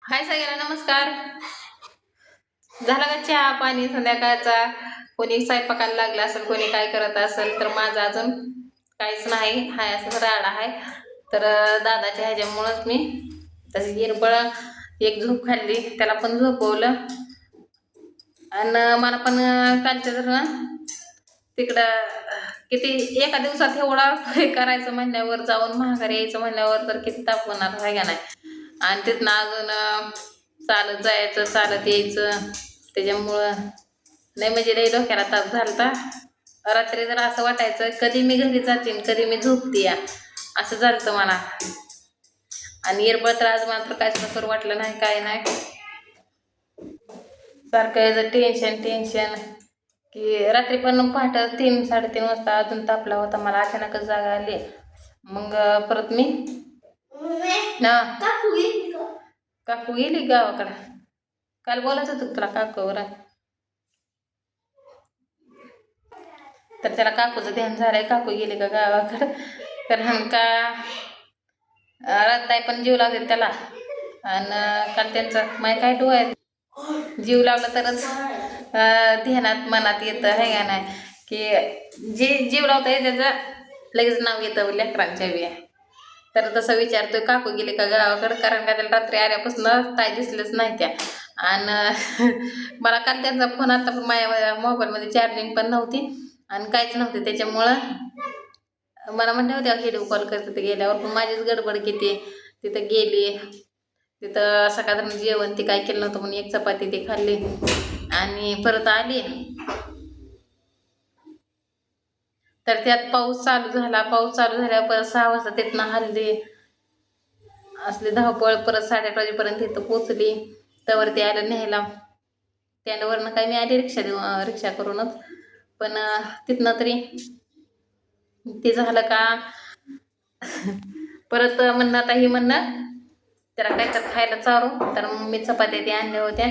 हाय सगळ्यांना नमस्कार. झाला का चहा पाणी संध्याकाळचा? कोणी स्वयंपाकाला लागला असेल, कोणी काय करत असेल, तर माझं अजून काहीच नाही. हाय असं राडा आहे. तर दादाच्या ह्याच्यामुळंच मी तशी गिरबळ एक झोप खाल्ली, त्याला पण झोपवलं. आणि मला पण कालच्या जर तिकडं किती एका दिवसात एवढा हे करायचं म्हणल्यावर, जाऊन महागारी यायचं म्हणल्यावर तर किती ताप होणार आहे का नाही. आणि तिथनं अजून चालत जायचं, चालत यायचं, त्याच्यामुळं नाही म्हणजे लई डोक्याला ताप झालता. रात्री जर असं वाटायचं कधी मी घरी जाते, कधी मी झोपते या, असं झालं मला. आणि एरबळ तर आज मात्र काय सुद्धा करू वाटलं नाही, काय नाही. सारखं याचं टेन्शन टेन्शन की रात्री पण पहाटे 3-3:30 वाजता अजून तापला होता मला. अचानकच जागा आली. मग परत मी ना काकू गेली गावाकडं. काल बोलायचं होतं तुला काकूवर, तर त्याला काकूचं ध्यान झालंय, काकू गेली का गावाकडं. कारण का रातताई पण जीव लावते त्याला. आणि काल त्यांचं माय काय डोळ्यात जीव लावला तरच ध्यानात मनात येतं आहे का नाही. की जे जीव लावता येते त्याचं लगेच नाव येतं लेकरांच्या बी. तर तसं विचारतोय काकू गेले का गावाकडं, कारण का त्याला रात्री आल्यापासून ताई दिसलंच नाही त्या. आणि मला काल त्यांचा फोन आता, पण माझ्या मोबाईलमध्ये चार्जिंग पण नव्हती आणि काहीच नव्हते. त्याच्यामुळं मला म्हणले होते व्हिडिओ कॉल करते ते गेल्यावर, पण माझीच गडबड किती. तिथं गेली, तिथं सकाळचं जेवण ते काय केलं नव्हतं म्हणून एक चपाती ते खाल्ली आणि परत आली. तर त्यात पाऊस चालू झाला. पाऊस चालू झाल्यावर परत 6 वाजता तिथनं हल्ली असली धावपळ. परत 8:30 वाजेपर्यंत इथं पोचली. त्यावर ते आलं न्यायला. त्यावरनं काय मी आली रिक्षा करूनच. पण तिथनं तरी ते झालं का परत म्हणणं आता ही म्हणणं त्याला काय तर खायला चारू. तर मग मी चपात्या ते आणल्या होत्या.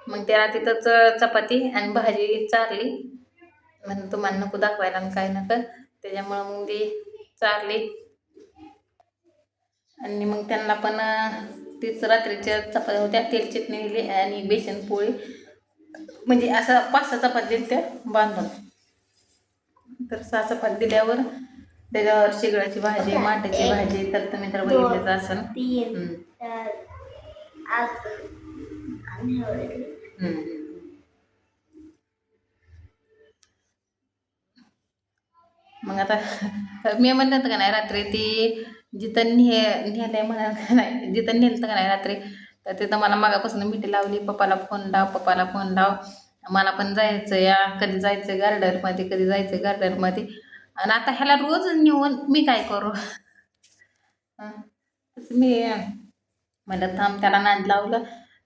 मग त्याला तिथंच चपाती आणि भाजी चारली. म्हणून तुम्हाला नको दाखवायला आणि काय नका, त्याच्यामुळं मग ती चारली. आणि मग त्यांना पण तीच रात्रीच्या चपात्या होत्या, तेल चटणी दिली आणि बेसन पोळी. म्हणजे असं 5-6 चपाती दिल्या त्या बांधून. तर 6 चपाती दिल्यावर त्याच्यावर शिगळाची भाजी, माठाची भाजी, तर तुम्ही तर बघितलेच असेल. मग आता मी म्हणलं का नाही रात्री ती जिथं नेलंय म्हणाल का नाही, जिथं नेलं का नाही रात्री, तर तिथं मला मागापासून मिठी लावली. पप्पाला फोन लाव, पप्पाला फोन लाव, मला पण जायचं या, कधी जायचं गार्डनमध्ये, कधी जायचं गार्डनमध्ये. आणि आता ह्याला रोज नेऊन मी काय करू. तसं मी म्हणलं थांब, त्याला नाद लावलं.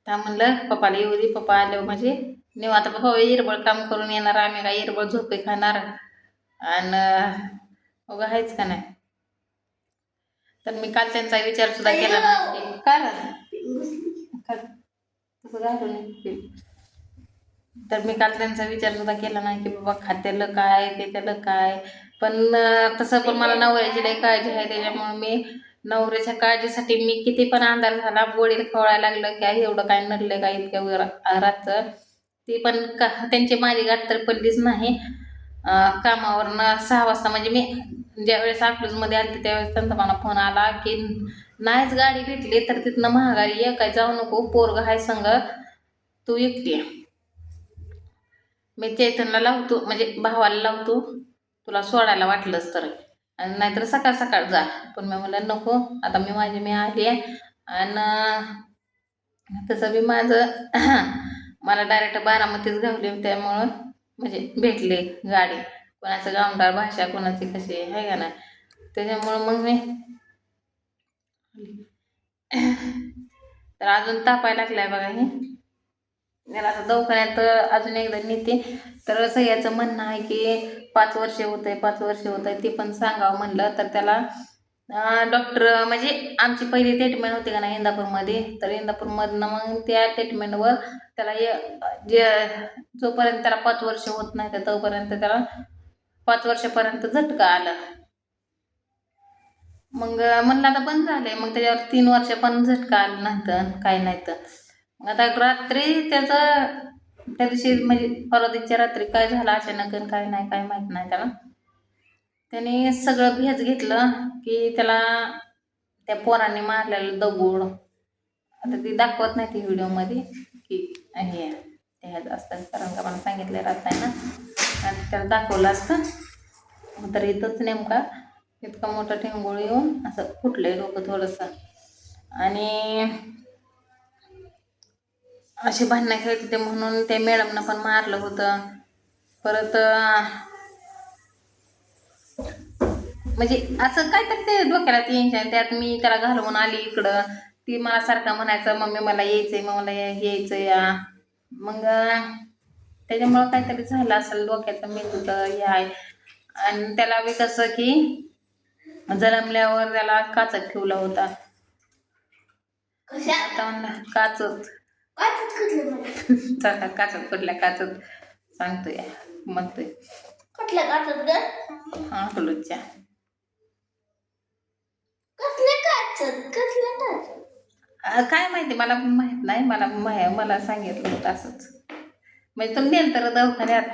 थांब म्हणलं पप्पाला येऊ दे, पप्पा आल्यावर म्हणजे नेऊ. आता पप्पा इरबळ काम करून येणार, आम्ही काय इरबळ झोपे खाणार आणि मग आहेच का नाही. तर मी काल त्यांचा विचार सुद्धा केला नाही. काय तसं घालून तर मी काल त्यांचा विचार सुद्धा केला नाही की बाबा खात्याला काय त्याच्याला काय. पण तसं पण मला नवऱ्याची लई काळजी आहे. त्याच्यामुळे मी नवऱ्याच्या काळजीसाठी मी किती पण अंधार झाला, वडील खवळायला लागलं काय एवढं काय नडलं काय इतक्या रातचं, ती पण त्यांची माझी गाठ तर पडलीच नाही. कामावरनं 6 वाजता म्हणजे मी ज्यावेळेस अकलूजमध्ये आले त्यावेळेस त्यांचा मला फोन आला की नाहीच गाडी भेटली तर तिथनं महागारी ये, काय जाऊ नको, पोरग हाय संग, तू एकटी आहे. मी चैतनला लावतो, म्हणजे भावाला लावतो, तुला सोडायला वाटलंच तर, आणि नाहीतर सकाळ सकाळ जा. पण मी म्हणलं नको, आता मी आली आहे. आणि तसं बी माझं मला डायरेक्ट बारामतीच घावली, त्यामुळं म्हणजे भेटली गाडी. कोणाचं गावंडाळ भाषा, कोणाची कशी आहे का नाही, त्याच्यामुळं मग मी तर अजून तापायला लागलाय बघा हे. याला आता दवाखान्यात अजून एकदा नेते. तर सगळ्याचं म्हणणं आहे की 5 वर्ष होत आहे, 5 वर्ष होत आहे, ते पण सांगावं म्हणलं. तर त्याला डॉक्टर म्हणजे आमची पहिली ट्रीटमेंट होती का नाही इंदापूरमध्ये, तर इंदापूरमधनं मग त्या ट्रीटमेंटवर त्याला जे जोपर्यंत त्याला 5 वर्ष होत नाही तर तोपर्यंत त्याला 5 वर्षापर्यंत झटका आला. मग म्हणलं आता बंद झालंय, मग त्याच्यावर 3 वर्ष पण झटका आलं नव्हतं, काही नाही. तर मग आता रात्री त्याचं त्या दिवशी म्हणजे परवा दिवशीच्या रात्री काय झालं अचानक आणि काय नाही, काय माहित नाही त्याला. त्याने सगळं भेज घेतलं की त्याला त्या पोरांनी मारलेलं दगड, आता ती दाखवत नाही ती व्हिडिओमध्ये की हे ते ह्याचं असतं, कारण का मला सांगितलं राहत आहे ना, आणि त्याला दाखवलं असतं. तर इथंच नेमका इतका मोठा ठेंगोळ येऊन असं फुटलंय डोकं थोडंसं. आणि अशी भांडणं खेळत होते म्हणून त्या मॅडमनं पण मारलं होतं. परत म्हणजे असं काय तर ते डोक्याला टेन्शन, त्यात मी त्याला घालवून आली इकडं. ती मला सारखं म्हणायचं, मम्मी मला यायचंय, मग मला यायचं या. मग त्याच्यामुळं काहीतरी झालं असेल डोक्याचं, मी तुझं हे आहे. आणि त्याला बी कसं की जन्मल्यावर त्याला काचत ठेवला होता. आता म्हणलं काचत काचत कुठल्या काचत सांगतोय म्हणतोय, कुठल्या काचत ग? हा तुलूच्या काय माहिती, मला पण माहित नाही. मला सांगितलं होतं असंच. म्हणजे तुम्ही नेल तर दवाखान्यात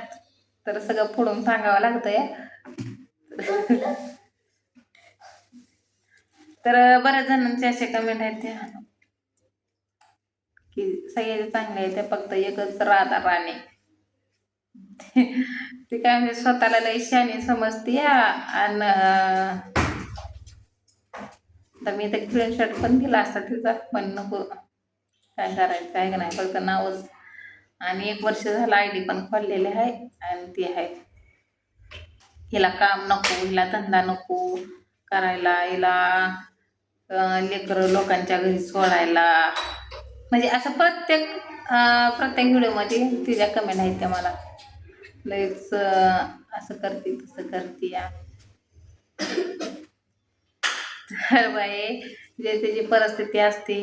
तर सगळं फोडून सांगावं लागतंय. तर बऱ्याच जणांचे असे कमेंट आहेत त्या की सगळे चांगले आहे, ते फक्त एकच राधा राणे. ती काय म्हणजे स्वतःला लई शहाणी समजते. आणि तर मी तर स्क्रीनशॉट पण दिला असता तिचा, पण नको, काय करायचं आहे का नाही, फक्त नावच. आणि 1 वर्ष झालं ID पण खोललेले आहे. आणि ती आहे, हिला काम नको, हिला धंदा नको करायला, हिला लेकरं लोकांच्या घरी सोडायला. म्हणजे असं प्रत्येक व्हिडिओमध्ये तिच्या कमेंट आहेत त्या मला लईच असं करते तसं करते या. तर बाई जे त्याची परिस्थिती असते,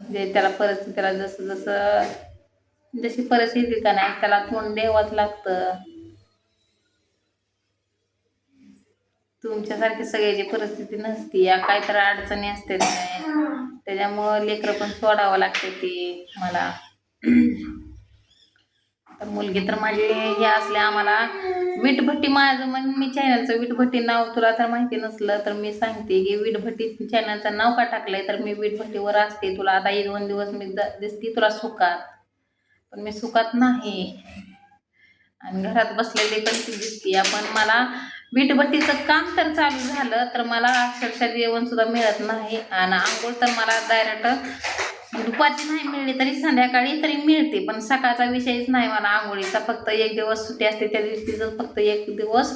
जे त्याला परिस्थितीला जशी परिस्थिती का नाही त्याला तोंड द्यावंच लागतं. तुमच्यासारखी सगळ्याची परिस्थिती नसती या, काय तर अडचणी असते त्याच्यामुळं लेकरं पण सोडावं लागते ती मला. तर मुलगी तर माझी हे असले आम्हाला विटभट्टी, माझं मग मी चॅनलचं विटभट्टी नाव तुला तर माहिती नसलं तर मी सांगते की विटभट्टी चॅनलचं नाव का टाकलंय, तर मी विटभट्टीवर असते. तुला आता 1-2 दिवस मी दिसते तुला सुखात, पण मी सुखात नाही. आणि घरात बसलेली पण ती दिसते. पण मला विटभट्टीचं काम तर चालू झालं तर मला अक्षरशः जेवण सुद्धा मिळत नाही. आणि आंघोळ तर मला डायरेक्ट दुपारची नाही मिळली तरी संध्याकाळी तरी मिळते, पण सकाळचा विषयच नाही मला आंघोळीचा. फक्त 1 दिवस सुट्टी असते, त्या दिवशीच फक्त 1 दिवस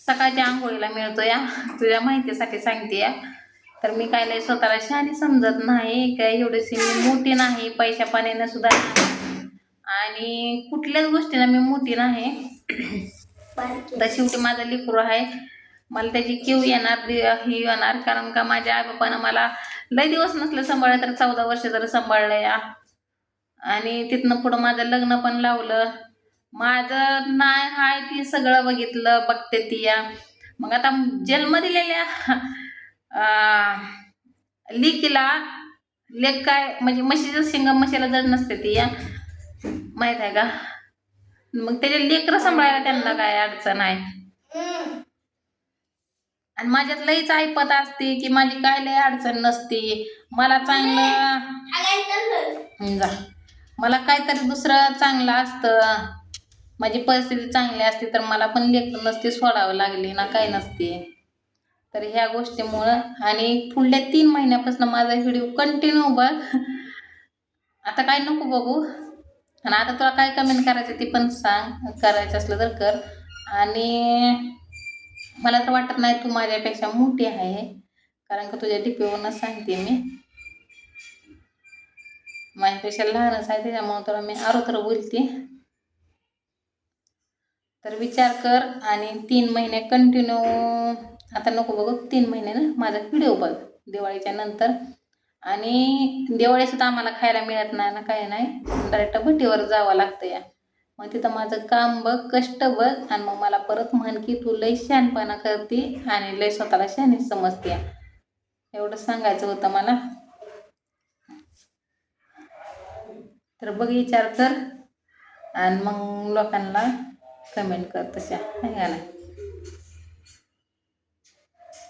सकाळच्या आंघोळीला मिळतो या. तुझ्या माहितीसाठी सांगते या. तर मी काय लय स्वतःला शहाणी समजत नाही, काय एवढीशी मी मोठी नाही, पैशा पाण्यानं सुद्धा नाही, आणि कुठल्याच गोष्टीला मी मोठी नाही. तर शेवटी माझं लेकरू आहे, मला त्याची कीव येणार, ही येणार. कारण का माझ्या आई बापानं मला लय दिवस नसलं सांभाळलं तर 14 वर्ष जर सांभाळलं या. आणि तिथनं पुढं माझं लग्न पण लावलं. माझं नाही हाय ती सगळं बघते ती या. मग आता जन्म दिलेल्या लेकीला लेक काय म्हणजे म्हशीचं शिंग म्हशीला जड नसते ती या, माहित आहे का. मग त्याचे लेकरं सांभाळायला त्यांना काय अडचण आहे. आणि माझ्यात लईच ऐपत असते की माझी काय लय अडचण नसते. मला चांगलं जा, मला काहीतरी दुसरं चांगलं असतं, माझी परिस्थिती चांगली असते तर मला पण लेकरं नसते सोडावं लागली ना, काय नसते. तर ह्या गोष्टीमुळं आणि पुढल्या 3 महिन्यापासून माझा व्हिडिओ कंटिन्यू बघ. आता काय नको बघू. आणि आता तुला काय कमेंट करायचं ती पण सांग, करायचं असलं तर कर. आणि मला तर वाटत नाही तू माझ्यापेक्षा मोठी आहे, कारण का तुझ्या डीपीवरूनच सांगते मी, माझ्यापेक्षा लहानच आहे, त्याच्यामुळे तुला मी आरोतर बोलते. तर विचार कर आणि 3 महिने कंटिन्यू, आता नको बघू, 3 महिने ना माझा व्हिडिओ बघ दिवाळीच्या नंतर. आणि दिवाळीसुद्धा आम्हाला खायला मिळत नाही ना, काही नाही, डायरेक्ट भट्टीवर जावं लागतं या. मग तिथं माझं काम बघ, कष्ट बघ, आणि मग मला परत म्हण की तू लय शहाणपणा करते आणि लय स्वतःला शहाणी समजते. एवढं सांगायचं होतं मला. तर बघ, विचार कर आणि मग लोकांना कमेंट कर तशा, नाही का नाही.